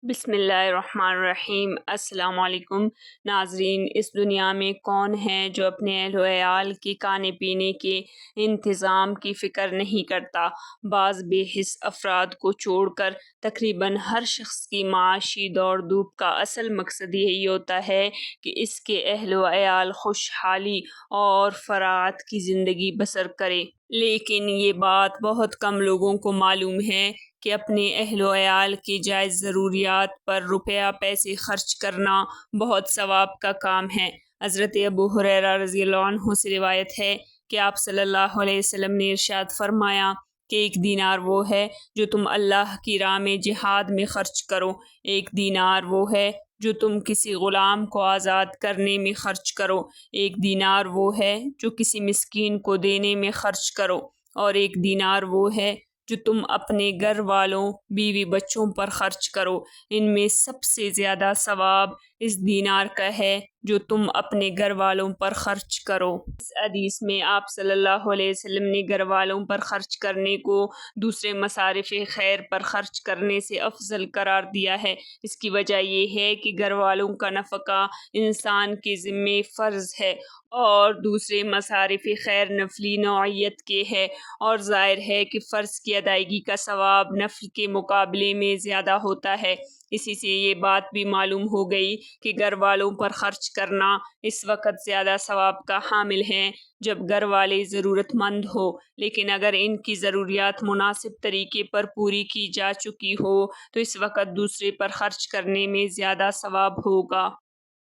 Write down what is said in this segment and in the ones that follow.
بسم اللہ الرحمن الرحیم۔ السلام علیکم ناظرین۔ اس دنیا میں کون ہے جو اپنے اہل و عیال کے کھانے پینے کے انتظام کی فکر نہیں کرتا؟ بعض بے حس افراد کو چھوڑ کر تقریباً ہر شخص کی معاشی دوڑ دھوپ کا اصل مقصد یہی ہوتا ہے کہ اس کے اہل و عیال خوشحالی اور فراغت کی زندگی بسر کرے، لیکن یہ بات بہت کم لوگوں کو معلوم ہے کہ اپنے اہل و عیال کی جائز ضروریات پر روپیہ پیسے خرچ کرنا بہت ثواب کا کام ہے۔ حضرت ابو ہریرہ رضی اللہ عنہ سے روایت ہے کہ آپ صلی اللہ علیہ وسلم نے ارشاد فرمایا کہ 1 دینار وہ ہے جو تم اللہ کی راہ میں جہاد میں خرچ کرو، 1 دینار وہ ہے جو تم کسی غلام کو آزاد کرنے میں خرچ کرو، 1 دینار وہ ہے جو کسی مسکین کو دینے میں خرچ کرو، اور 1 دینار وہ ہے جو تم اپنے گھر والوں بیوی بچوں پر خرچ کرو۔ ان میں سب سے زیادہ ثواب اس دینار کا ہے جو تم اپنے گھر والوں پر خرچ کرو۔ اس حدیث میں آپ صلی اللہ علیہ وسلم نے گھر والوں پر خرچ کرنے کو دوسرے مصارف خیر پر خرچ کرنے سے افضل قرار دیا ہے۔ اس کی وجہ یہ ہے کہ گھر والوں کا نفقہ انسان کے ذمہ فرض ہے اور دوسرے مصارف خیر نفلی نوعیت کے ہے، اور ظاہر ہے کہ فرض کی ادائیگی کا ثواب نفل کے مقابلے میں زیادہ ہوتا ہے۔ اسی سے یہ بات بھی معلوم ہو گئی کہ گھر والوں پر خرچ کرنا اس وقت زیادہ ثواب کا حامل ہے جب گھر والے ضرورت مند ہو، لیکن اگر ان کی ضروریات مناسب طریقے پر پوری کی جا چکی ہو تو اس وقت دوسرے پر خرچ کرنے میں زیادہ ثواب ہوگا۔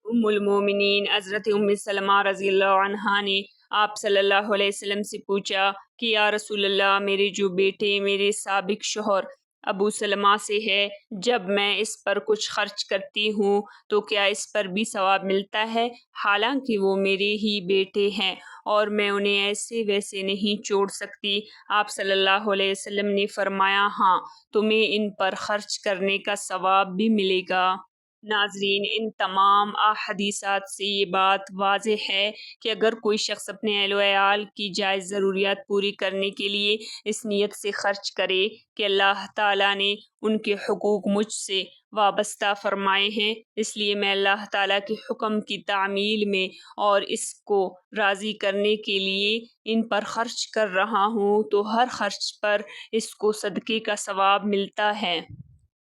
ام المومنین حضرت ام سلمہ رضی اللہ عنہا نے آپ صلی اللہ علیہ وسلم سے پوچھا کہ یا رسول اللہ، میرے جو بیٹے میرے سابق شوہر ابو سلمہ سے ہے، جب میں اس پر کچھ خرچ کرتی ہوں تو کیا اس پر بھی ثواب ملتا ہے، حالانکہ وہ میرے ہی بیٹے ہیں اور میں انہیں ایسے ویسے نہیں چھوڑ سکتی؟ آپ صلی اللہ علیہ وسلم نے فرمایا، ہاں، تمہیں ان پر خرچ کرنے کا ثواب بھی ملے گا۔ ناظرین، ان تمام احادیثات سے یہ بات واضح ہے کہ اگر کوئی شخص اپنے اہل و عیال کی جائز ضروریات پوری کرنے کے لیے اس نیت سے خرچ کرے کہ اللہ تعالیٰ نے ان کے حقوق مجھ سے وابستہ فرمائے ہیں، اس لیے میں اللہ تعالیٰ کے حکم کی تعمیل میں اور اس کو راضی کرنے کے لیے ان پر خرچ کر رہا ہوں، تو ہر خرچ پر اس کو صدقے کا ثواب ملتا ہے۔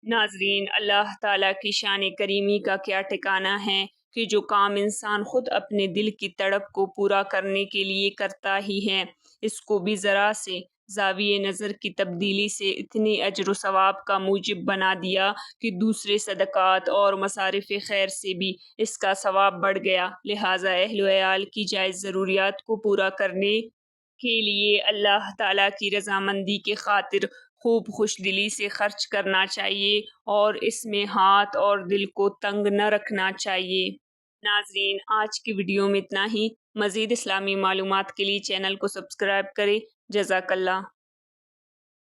ناظرین، اللہ تعالیٰ کی شان کریمی کا کیا ٹھکانہ ہے کہ جو کام انسان خود اپنے دل کی تڑپ کو پورا کرنے کے لیے کرتا ہی ہے، اس کو بھی ذرا سے زاویہ نظر کی تبدیلی سے اتنے اجر و ثواب کا موجب بنا دیا کہ دوسرے صدقات اور مصارف خیر سے بھی اس کا ثواب بڑھ گیا۔ لہٰذا اہل و عیال کی جائز ضروریات کو پورا کرنے کے لیے اللہ تعالیٰ کی رضامندی کے خاطر خوب خوش دلی سے خرچ کرنا چاہیے اور اس میں ہاتھ اور دل کو تنگ نہ رکھنا چاہیے۔ ناظرین، آج کی ویڈیو میں اتنا ہی۔ مزید اسلامی معلومات کے لیے چینل کو سبسکرائب کریں۔ جزاک اللہ۔